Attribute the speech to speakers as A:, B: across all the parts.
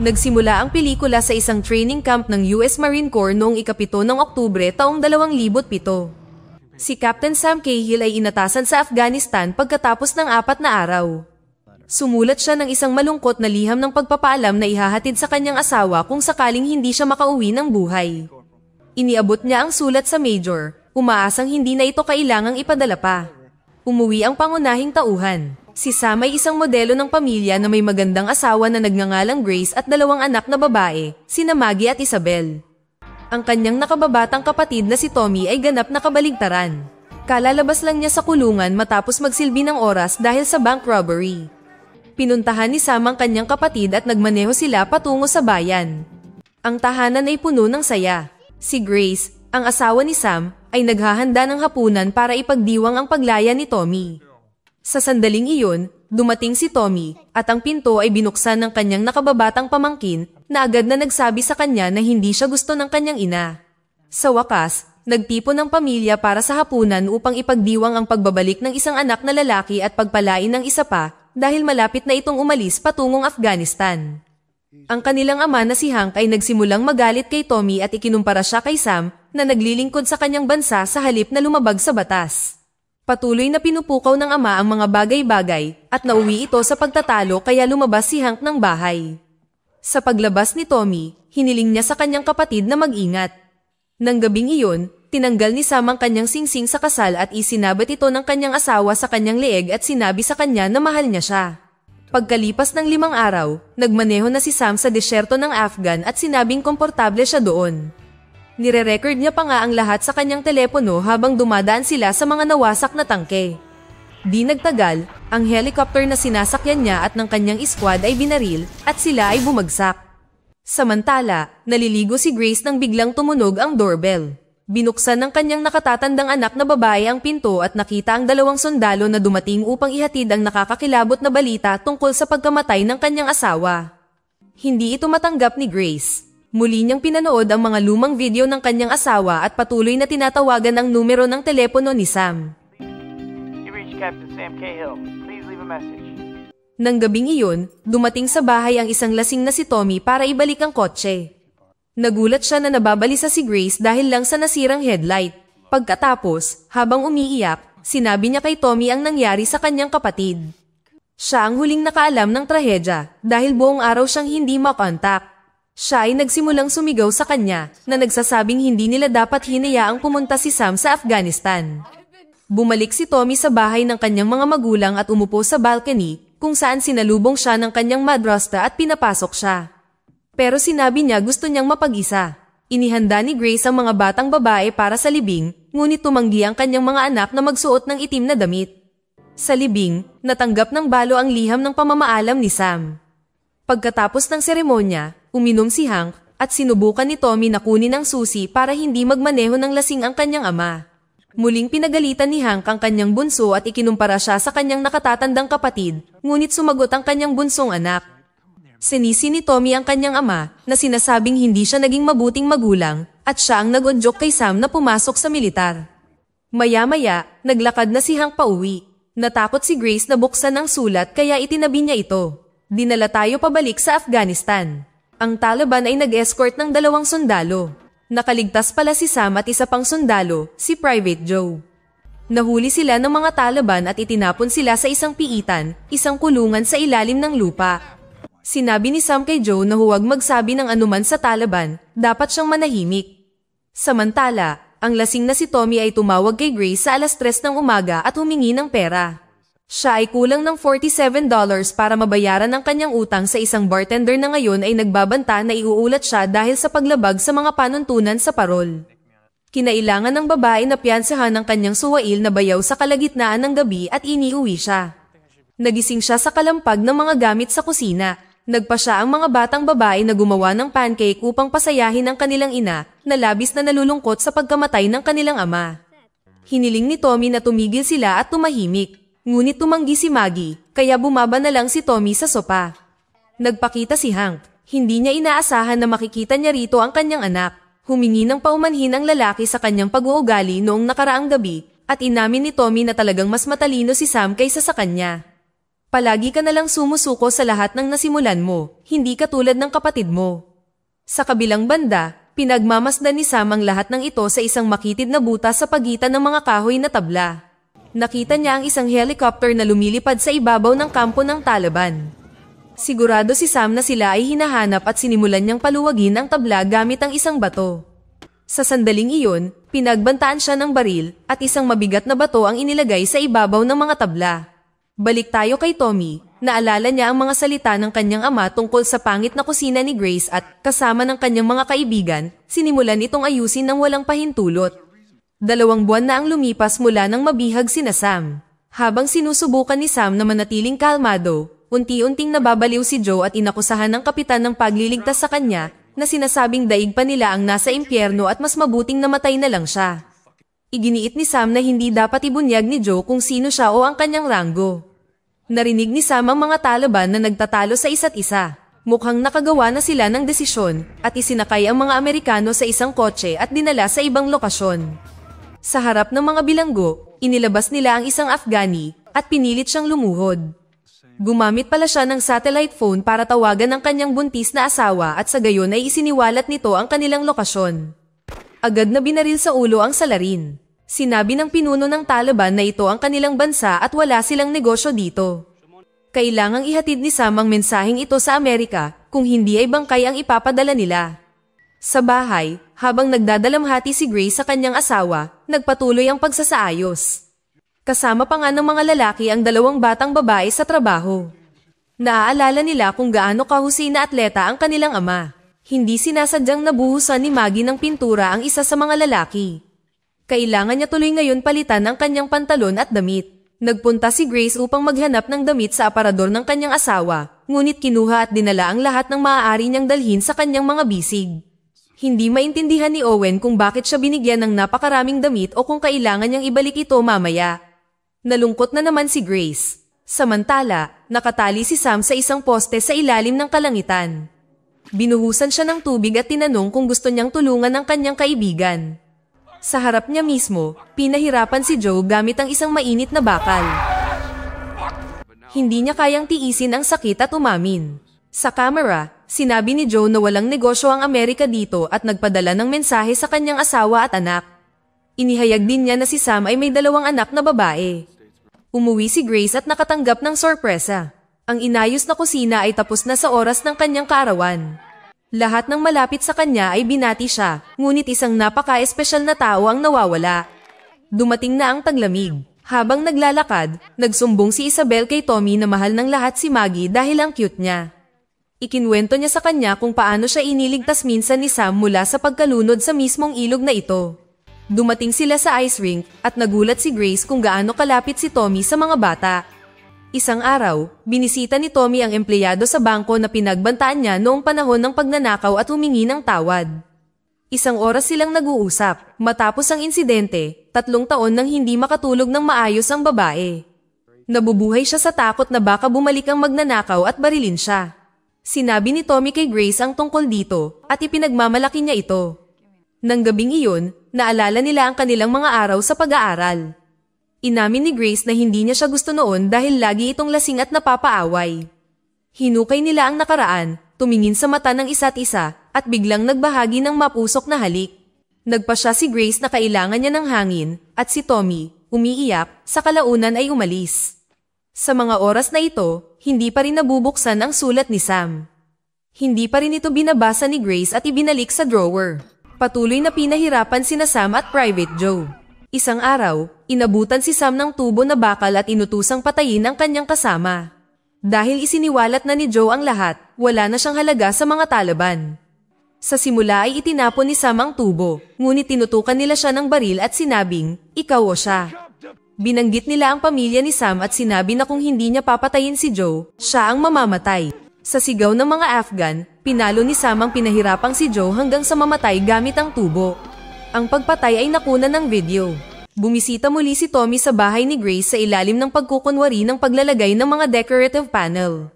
A: Nagsimula ang pelikula sa isang training camp ng US Marine Corps noong ika-7 ng Oktubre taong 2007. Si Captain Sam Cahill ay inatasan sa Afghanistan pagkatapos ng 4 na araw. Sumulat siya ng isang malungkot na liham ng pagpapaalam na ihahatid sa kanyang asawa kung sakaling hindi siya makauwi ng buhay. Iniabot niya ang sulat sa Major, umaasang hindi na ito kailangang ipadala pa. Umuwi ang pangunahing tauhan. Si Sam ay isang modelo ng pamilya na may magandang asawa na nagngangalang Grace at 2 anak na babae, sina Maggie at Isabel. Ang kanyang nakababatang kapatid na si Tommy ay ganap na kabaligtaran. Kalalabas lang niya sa kulungan matapos magsilbi ng oras dahil sa bank robbery. Pinuntahan ni Sam ang kanyang kapatid at nagmaneho sila patungo sa bayan. Ang tahanan ay puno ng saya. Si Grace, ang asawa ni Sam, ay naghahanda ng hapunan para ipagdiwang ang paglaya ni Tommy. Sa sandaling iyon, dumating si Tommy at ang pinto ay binuksan ng kanyang nakababatang pamangkin na agad na nagsabi sa kanya na hindi siya gusto ng kanyang ina. Sa wakas, nagtipon ng pamilya para sa hapunan upang ipagdiwang ang pagbabalik ng isang anak na lalaki at pagpalain ng isa pa dahil malapit na itong umalis patungong Afghanistan. Ang kanilang ama na si Hank ay nagsimulang magalit kay Tommy at ikinumpara siya kay Sam na naglilingkod sa kanyang bansa sa halip na lumabag sa batas. Patuloy na pinupukaw ng ama ang mga bagay-bagay at nauwi ito sa pagtatalo kaya lumabas si Hank ng bahay. Sa paglabas ni Tommy, hiniling niya sa kanyang kapatid na mag-ingat. Nang gabing iyon, tinanggal ni Sam ang kanyang singsing sa kasal at isinabat ito ng kanyang asawa sa kanyang leeg at sinabi sa kanya na mahal niya siya. Pagkalipas ng 5 araw, nagmaneho na si Sam sa desyerto ng Afghan at sinabing komportable siya doon. Nire-record niya pa nga ang lahat sa kanyang telepono habang dumadaan sila sa mga nawasak na tangke. Di nagtagal, ang helicopter na sinasakyan niya at ng kanyang squad ay binaril at sila ay bumagsak. Samantala, naliligo si Grace nang biglang tumunog ang doorbell. Binuksan ng kanyang nakatatandang anak na babae ang pinto at nakita ang 2 sundalo na dumating upang ihatid ang nakakakilabot na balita tungkol sa pagkamatay ng kanyang asawa. Hindi ito matanggap ni Grace. Muli niyang pinanood ang mga lumang video ng kanyang asawa at patuloy na tinatawagan ang numero ng telepono ni Sam.
B: You reached Captain Sam Cahill. Please leave a message.
A: Nang gabing iyon, dumating sa bahay ang isang lasing na si Tommy para ibalik ang kotse. Nagulat siya na nababalisa si Grace dahil lang sa nasirang headlight. Pagkatapos, habang umiiyak, sinabi niya kay Tommy ang nangyari sa kanyang kapatid. Siya ang huling nakaalam ng trahedya dahil buong araw siyang hindi makontak. Siya ay nagsimulang sumigaw sa kanya na nagsasabing hindi nila dapat hinayaang pumunta si Sam sa Afghanistan. Bumalik si Tommy sa bahay ng kanyang mga magulang at umupo sa balcony kung saan sinalubong siya ng kanyang madrasta at pinapasok siya. Pero sinabi niya gusto niyang mapag-isa. Inihanda ni Grace ang mga batang babae para sa libing, ngunit tumanggi ang kanyang mga anak na magsuot ng itim na damit. Sa libing, natanggap ng balo ang liham ng pamamaalam ni Sam. Pagkatapos ng seremonya, uminom si Hank at sinubukan ni Tommy na kunin ang susi para hindi magmaneho ng lasing ang kanyang ama. Muling pinagalitan ni Hank ang kanyang bunso at ikinumpara siya sa kanyang nakatatandang kapatid, ngunit sumagot ang kanyang bunsong anak. Sinisi ni Tommy ang kanyang ama na sinasabing hindi siya naging mabuting magulang at siya ang nag-udyok kay Sam na pumasok sa militar. Maya-maya, naglakad na si Hank pauwi. Natakot si Grace na buksan ang sulat kaya itinabi niya ito. Dinala tayo pabalik sa Afghanistan. Ang Taliban ay nag-escort ng 2 sundalo. Nakaligtas pala si Sam at isa pang sundalo, si Private Joe. Nahuli sila ng mga Taliban at itinapon sila sa isang piitan, isang kulungan sa ilalim ng lupa. Sinabi ni Sam kay Joe na huwag magsabi ng anuman sa Taliban, dapat siyang manahimik. Samantala, ang lasing na si Tommy ay tumawag kay Grace sa 3:00 ng umaga at humingi ng pera. Siya ay kulang ng $47 para mabayaran ang kanyang utang sa isang bartender na ngayon ay nagbabanta na iuulat siya dahil sa paglabag sa mga panuntunan sa parol. Kinailangan ng babae na piyansahan ng kanyang suwail na bayaw sa kalagitnaan ng gabi at iniuwi siya. Nagising siya sa kalampag ng mga gamit sa kusina. Nagpa siya ang mga batang babae na gumawa ng pancake upang pasayahin ang kanilang ina na labis na nalulungkot sa pagkamatay ng kanilang ama. Hiniling ni Tommy na tumigil sila at tumahimik. Ngunit tumanggi si Maggie, kaya bumaba na lang si Tommy sa sopa. Nagpakita si Hank. Hindi niya inaasahan na makikita niya rito ang kanyang anak. Humingi ng paumanhin ang lalaki sa kanyang pag-uugali noong nakaraang gabi at inamin ni Tommy na talagang mas matalino si Sam kaysa sa kanya. Palagi ka nalang sumusuko sa lahat ng nasimulan mo, hindi katulad ng kapatid mo. Sa kabilang banda, pinagmamasdan ni Sam ang lahat ng ito sa isang makitid na butas sa pagitan ng mga kahoy na tabla. Nakita niya ang isang helicopter na lumilipad sa ibabaw ng kampo ng Taliban. Sigurado si Sam na sila ay hinahanap at sinimulan niyang paluwagin ang tabla gamit ang isang bato. Sa sandaling iyon, pinagbantaan siya ng baril at isang mabigat na bato ang inilagay sa ibabaw ng mga tabla. Balik tayo kay Tommy. Naalala niya ang mga salita ng kanyang ama tungkol sa pangit na kusina ni Grace at kasama ng kanyang mga kaibigan, sinimulan itong ayusin ng walang pahintulot. 2 buwan na ang lumipas mula nang mabihag sina Sam. Habang sinusubukan ni Sam na manatiling kalmado, unti-unting nababaliw si Joe at inakusahan ng kapitan ng pagliligtas sa kanya na sinasabing daig pa nila ang nasa impyerno at mas mabuting namatay na lang siya. Iginiit ni Sam na hindi dapat ibunyag ni Joe kung sino siya o ang kanyang ranggo. Narinig ni Sam ang mga Taliban na nagtatalo sa isa't isa. Mukhang nakagawa na sila ng desisyon at isinakay ang mga Amerikano sa isang kotse at dinala sa ibang lokasyon. Sa harap ng mga bilanggo, inilabas nila ang isang Afghani at pinilit siyang lumuhod. Gumamit pala siya ng satellite phone para tawagan ang kanyang buntis na asawa at sa gayon ay isiniwalat nito ang kanilang lokasyon. Agad na binaril sa ulo ang salarin. Sinabi ng pinuno ng Taliban na ito ang kanilang bansa at wala silang negosyo dito. Kailangang ihatid ni Sam ang mensaheng ito sa Amerika, kung hindi ay bangkay ang ipapadala nila. Sa bahay, habang nagdadalamhati si Grace sa kanyang asawa, nagpatuloy ang pagsasaayos. Kasama pa nga ng mga lalaki ang 2 batang babae sa trabaho. Naaalala nila kung gaano kahusay na atleta ang kanilang ama. Hindi sinasadyang nabuhusan ni Maggie ng pintura ang isa sa mga lalaki. Kailangan niya tuloy ngayon palitan ang kanyang pantalon at damit. Nagpunta si Grace upang maghanap ng damit sa aparador ng kanyang asawa, ngunit kinuha at dinala ang lahat ng maaari niyang dalhin sa kanyang mga bisig. Hindi maintindihan ni Owen kung bakit siya binigyan ng napakaraming damit o kung kailangan niyang ibalik ito mamaya. Nalungkot na naman si Grace. Samantala, nakatali si Sam sa isang poste sa ilalim ng kalangitan. Binuhusan siya ng tubig at tinanong kung gusto niyang tulungan ang kanyang kaibigan. Sa harap niya mismo, pinahirapan si Joe gamit ang isang mainit na bakal. Hindi niya kayang tiisin ang sakit at umamin. Sa camera, sinabi ni Joe na walang negosyo ang Amerika dito at nagpadala ng mensahe sa kanyang asawa at anak. Inihayag din niya na si Sam ay may 2 anak na babae. Umuwi si Grace at nakatanggap ng sorpresa. Ang inayos na kusina ay tapos na sa oras ng kanyang kaarawan. Lahat ng malapit sa kanya ay binati siya, ngunit isang napaka-espesyal na tao ang nawawala. Dumating na ang taglamig. Habang naglalakad, nagsumbong si Isabel kay Tommy na mahal ng lahat si Maggie dahil ang cute niya. Ikinwento niya sa kanya kung paano siya iniligtas minsan ni Sam mula sa pagkalunod sa mismong ilog na ito. Dumating sila sa ice rink at nagulat si Grace kung gaano kalapit si Tommy sa mga bata. Isang araw, binisita ni Tommy ang empleyado sa bangko na pinagbantaan niya noong panahon ng pagnanakaw at humingi ng tawad. Isang oras silang nag-uusap. Matapos ang insidente, 3 taon nang hindi makatulog ng maayos ang babae. Nabubuhay siya sa takot na baka bumalik ang magnanakaw at barilin siya. Sinabi ni Tommy kay Grace ang tungkol dito at ipinagmamalaki niya ito. Nang gabing iyon, naalala nila ang kanilang mga araw sa pag-aaral. Inamin ni Grace na hindi niya siya gusto noon dahil lagi itong lasing at napapaaway. Hinukay nila ang nakaraan, tumingin sa mata ng isa't isa at biglang nagbahagi ng mapusok na halik. Nagpasya si Grace na kailangan niya ng hangin at si Tommy, umiiyak, sa kalaunan ay umalis. Sa mga oras na ito, hindi pa rin nabubuksan ang sulat ni Sam. Hindi pa rin ito binabasa ni Grace at ibinalik sa drawer. Patuloy na pinahirapan sina Sam at Private Joe. Isang araw, inabutan si Sam ng tubo na bakal at inutusang patayin ang kanyang kasama. Dahil isiniwalat na ni Joe ang lahat, wala na siyang halaga sa mga Taliban. Sa simula ay itinapon ni Sam ang tubo, ngunit tinutukan nila siya ng baril at sinabing, ikaw o siya. Binanggit nila ang pamilya ni Sam at sinabi na kung hindi niya papatayin si Joe, siya ang mamamatay. Sa sigaw ng mga Afghan, pinalo ni Sam ang pinahirapang si Joe hanggang sa mamatay gamit ang tubo. Ang pagpatay ay nakuna ng video. Bumisita muli si Tommy sa bahay ni Grace sa ilalim ng pagkukunwari ng paglalagay ng mga decorative panel.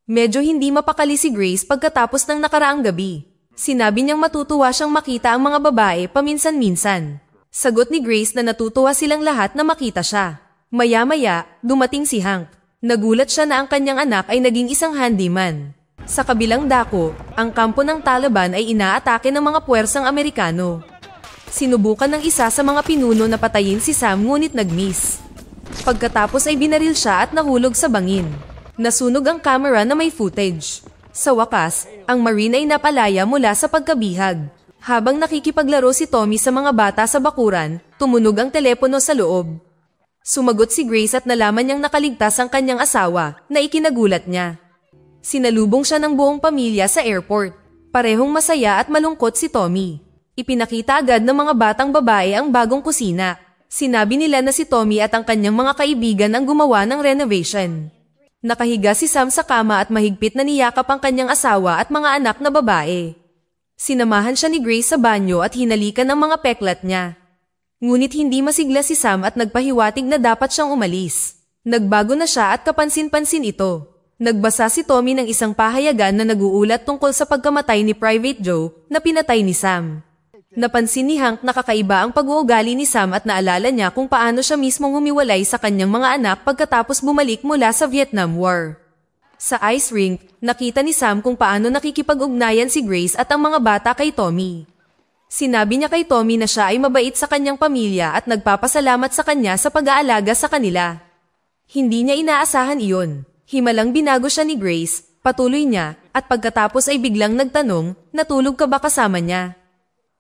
A: Medyo hindi mapakali si Grace pagkatapos ng nakaraang gabi. Sinabi niyang matutuwa siyang makita ang mga babae paminsan-minsan. Sagot ni Grace na natutuwa silang lahat na makita siya. Maya-maya, dumating si Hank. Nagulat siya na ang kanyang anak ay naging isang handyman. Sa kabilang dako, ang kampo ng Taliban ay inaatake ng mga puwersang Amerikano. Sinubukan ng isa sa mga pinuno na patayin si Sam ngunit nag-miss. Pagkatapos ay binaril siya at nahulog sa bangin. Nasunog ang camera na may footage. Sa wakas, ang Marine ay napalaya mula sa pagkabihag. Habang nakikipaglaro si Tommy sa mga bata sa bakuran, tumunog ang telepono sa loob. Sumagot si Grace at nalaman niyang nakaligtas ang kanyang asawa na ikinagulat niya. Sinalubong siya ng buong pamilya sa airport. Parehong masaya at malungkot si Tommy. Ipinakita agad ng mga batang babae ang bagong kusina. Sinabi nila na si Tommy at ang kanyang mga kaibigan ang gumawa ng renovation. Nakahiga si Sam sa kama at mahigpit na niyakap ang kanyang asawa at mga anak na babae. Sinamahan siya ni Grace sa banyo at hinalikan ng mga peklat niya. Ngunit hindi masigla si Sam at nagpahiwatig na dapat siyang umalis. Nagbago na siya at kapansin-pansin ito. Nagbasa si Tommy ng isang pahayagan na nag-uulat tungkol sa pagkamatay ni Private Joe na pinatay ni Sam. Napansin ni Hank na kakaiba ang pag-uugali ni Sam at naalala niya kung paano siya mismong humiwalay sa kanyang mga anak pagkatapos bumalik mula sa Vietnam War. Sa ice rink, nakita ni Sam kung paano nakikipag-ugnayan si Grace at ang mga bata kay Tommy. Sinabi niya kay Tommy na siya ay mabait sa kanyang pamilya at nagpapasalamat sa kanya sa pag-aalaga sa kanila. Hindi niya inaasahan iyon. Himalang binago siya ni Grace, patuloy niya, at pagkatapos ay biglang nagtanong, natulog ka ba kasama niya?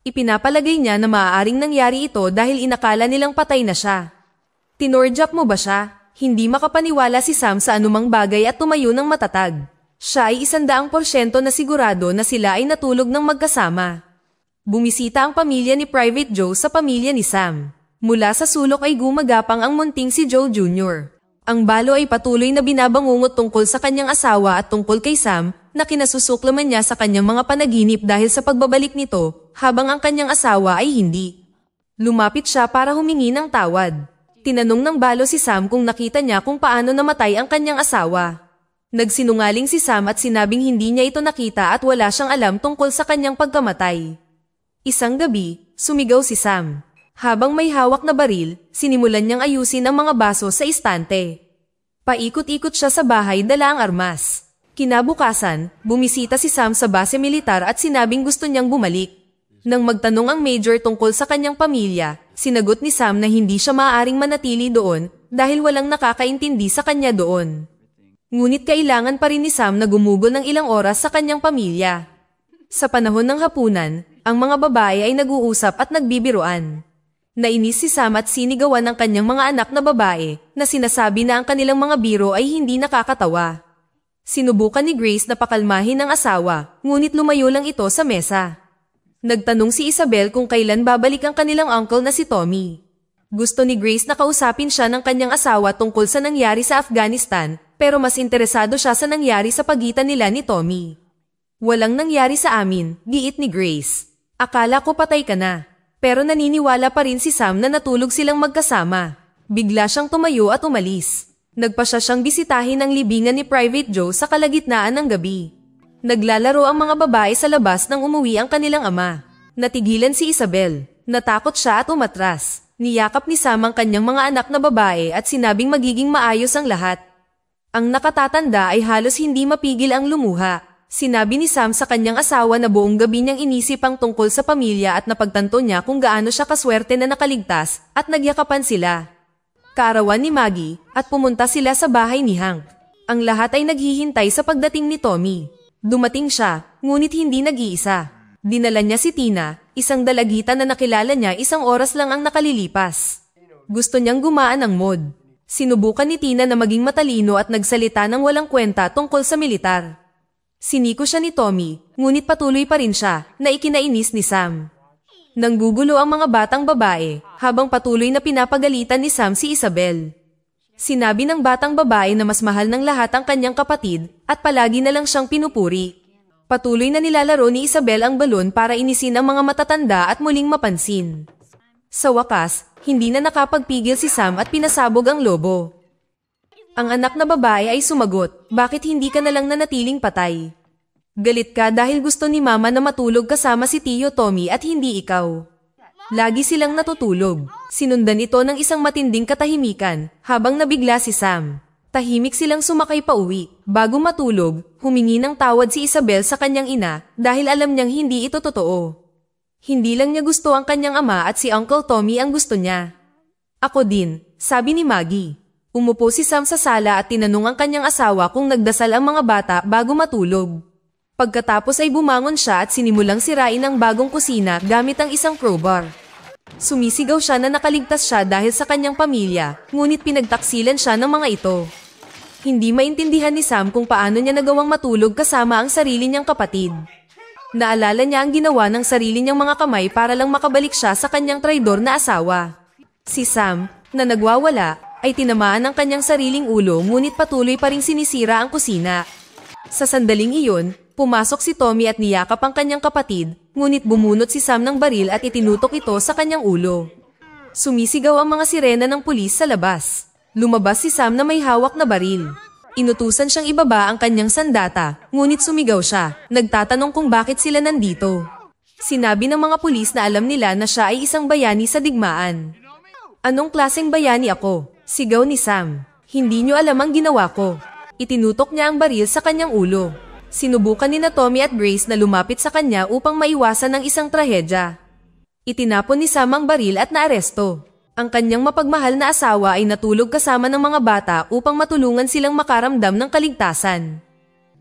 A: Ipinapalagay niya na maaaring nangyari ito dahil inakala nilang patay na siya. Tinordyak mo ba siya? Hindi makapaniwala si Sam sa anumang bagay at tumayo ng matatag. Siya ay 100% na sigurado na sila ay natulog ng magkasama. Bumisita ang pamilya ni Private Joe sa pamilya ni Sam. Mula sa sulok ay gumagapang ang munting si Joe Jr. Ang balo ay patuloy na binabangungot tungkol sa kanyang asawa at tungkol kay Sam na kinasusuklaman niya sa kanyang mga panaginip dahil sa pagbabalik nito habang ang kanyang asawa ay hindi. Lumapit siya para humingi ng tawad. Tinanong ng balo si Sam kung nakita niya kung paano namatay ang kanyang asawa. Nagsinungaling si Sam at sinabing hindi niya ito nakita at wala siyang alam tungkol sa kanyang pagkamatay. Isang gabi, sumigaw si Sam. Habang may hawak na baril, sinimulan niyang ayusin ang mga baso sa istante. Paikot-ikot siya sa bahay dala ang armas. Kinabukasan, bumisita si Sam sa base militar at sinabing gusto niyang bumalik. Nang magtanong ang major tungkol sa kanyang pamilya, sinagot ni Sam na hindi siya maaaring manatili doon dahil walang nakakaintindi sa kanya doon. Ngunit kailangan pa rin ni Sam na gumugol ng ilang oras sa kanyang pamilya. Sa panahon ng hapunan, ang mga babae ay nag-uusap at nagbibiruan. Nainis si Sam at sinigawan ng kanyang mga anak na babae na sinasabi na ang kanilang mga biro ay hindi nakakatawa. Sinubukan ni Grace na pakalmahin ang asawa, ngunit lumayo lang ito sa mesa. Nagtanong si Isabel kung kailan babalik ang kanilang uncle na si Tommy. Gusto ni Grace na kausapin siya ng kanyang asawa tungkol sa nangyari sa Afghanistan, pero mas interesado siya sa nangyari sa pagitan nila ni Tommy. Walang nangyari sa amin, giit ni Grace. Akala ko patay ka na. Pero naniniwala pa rin si Sam na natulog silang magkasama. Bigla siyang tumayo at umalis. Nagpasya siyang bisitahin ang libingan ni Private Joe sa kalagitnaan ng gabi. Naglalaro ang mga babae sa labas nang umuwi ang kanilang ama. Natigilan si Isabel. Natakot siya at umatras. Niyakap ni Sam ang kanyang mga anak na babae at sinabing magiging maayos ang lahat. Ang nakatatanda ay halos hindi mapigil ang lumuha. Sinabi ni Sam sa kanyang asawa na buong gabi niyang inisip ang tungkol sa pamilya at napagtanto niya kung gaano siya kaswerte na nakaligtas at nagyakapan sila. Kaarawan ni Maggie at pumunta sila sa bahay ni Hank. Ang lahat ay naghihintay sa pagdating ni Tommy. Dumating siya, ngunit hindi nag-iisa. Dinala niya si Tina, isang dalagitan na nakilala niya 1 oras lang ang nakalilipas. Gusto niyang gumaan ang mood. Sinubukan ni Tina na maging matalino at nagsalita ng walang kwenta tungkol sa militar. Siniko siya ni Tommy, ngunit patuloy pa rin siya na ikinainis ni Sam. Nanggugulo ang mga batang babae habang patuloy na pinapagalitan ni Sam si Isabel. Sinabi ng batang babae na mas mahal ng lahat ang kanyang kapatid at palagi na lang siyang pinupuri. Patuloy na nilalaro ni Isabel ang balon para inisin ang mga matatanda at muling mapansin. Sa wakas, hindi na nakapagpigil si Sam at pinasabog ang lobo. Ang anak na babae ay sumagot, bakit hindi ka na lang nanatiling patay? Galit ka dahil gusto ni Mama na matulog kasama si Tio Tommy at hindi ikaw. Lagi silang natutulog. Sinundan ito ng isang matinding katahimikan habang nabigla si Sam. Tahimik silang sumakay pa uwi. Bago matulog, humingi ng tawad si Isabel sa kanyang ina dahil alam niyang hindi ito totoo. Hindi lang niya gusto ang kanyang ama at si Uncle Tommy ang gusto niya. Ako din, sabi ni Maggie. Umupo si Sam sa sala at tinanong ang kanyang asawa kung nagdasal ang mga bata bago matulog. Pagkatapos ay bumangon siya at sinimulang sirain ang bagong kusina gamit ang isang crowbar. Sumisigaw siya na nakaligtas siya dahil sa kanyang pamilya, ngunit pinagtaksilan siya ng mga ito. Hindi maintindihan ni Sam kung paano niya nagawang matulog kasama ang sarili niyang kapatid. Naalala niya ang ginawa ng sarili niyang mga kamay para lang makabalik siya sa kanyang traidor na asawa. Si Sam, na nagwawala, ay tinamaan ng kanyang sariling ulo ngunit patuloy pa ring sinisira ang kusina. Sa sandaling iyon, pumasok si Tommy at niyakap ang kanyang kapatid, ngunit bumunot si Sam ng baril at itinutok ito sa kanyang ulo. Sumisigaw ang mga sirena ng pulis sa labas. Lumabas si Sam na may hawak na baril. Inutusan siyang ibaba ang kanyang sandata, ngunit sumigaw siya, nagtatanong kung bakit sila nandito. Sinabi ng mga pulis na alam nila na siya ay isang bayani sa digmaan. Anong klaseng bayani ako? Sigaw ni Sam. Hindi niyo alam ang ginawa ko. Itinutok niya ang baril sa kanyang ulo. Sinubukan ni Tommy at Grace na lumapit sa kanya upang maiwasan ng isang trahedya. Itinapon ni Sam ang baril at naaresto. Ang kanyang mapagmahal na asawa ay natulog kasama ng mga bata upang matulungan silang makaramdam ng kaligtasan.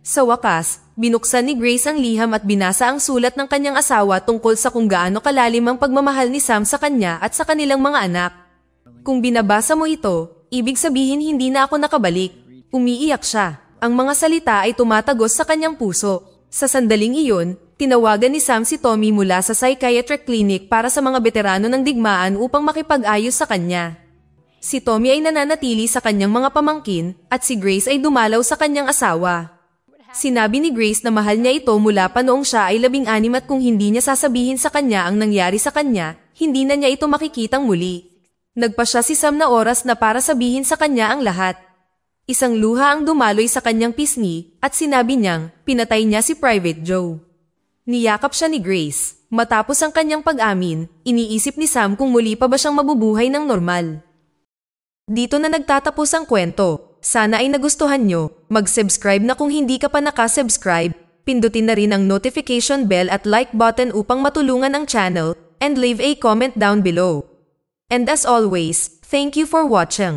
A: Sa wakas, binuksan ni Grace ang liham at binasa ang sulat ng kanyang asawa tungkol sa kung gaano kalalim ang pagmamahal ni Sam sa kanya at sa kanilang mga anak. Kung binabasa mo ito, ibig sabihin hindi na ako nakabalik. Umiiyak siya. Ang mga salita ay tumatagos sa kanyang puso. Sa sandaling iyon, tinawagan ni Sam si Tommy mula sa psychiatric clinic para sa mga veterano ng digmaan upang makipag-ayos sa kanya. Si Tommy ay nananatili sa kanyang mga pamangkin at si Grace ay dumalaw sa kanyang asawa. Sinabi ni Grace na mahal niya ito mula pa noong siya ay 16 at kung hindi niya sasabihin sa kanya ang nangyari sa kanya, hindi na niya ito makikitang muli. Nagpa siya si Sam na oras na para sabihin sa kanya ang lahat. Isang luha ang dumaloy sa kanyang pisngi at sinabi niyang pinatay niya si Private Joe. Niyakap siya ni Grace. Matapos ang kanyang pag-amin, iniisip ni Sam kung muli pa ba siyang mabubuhay ng normal. Dito na nagtatapos ang kwento. Sana ay nagustuhan nyo. Mag-subscribe na kung hindi ka pa nakasubscribe. Pindutin na rin ang notification bell at like button upang matulungan ang channel and leave a comment down below. And as always, thank you for watching.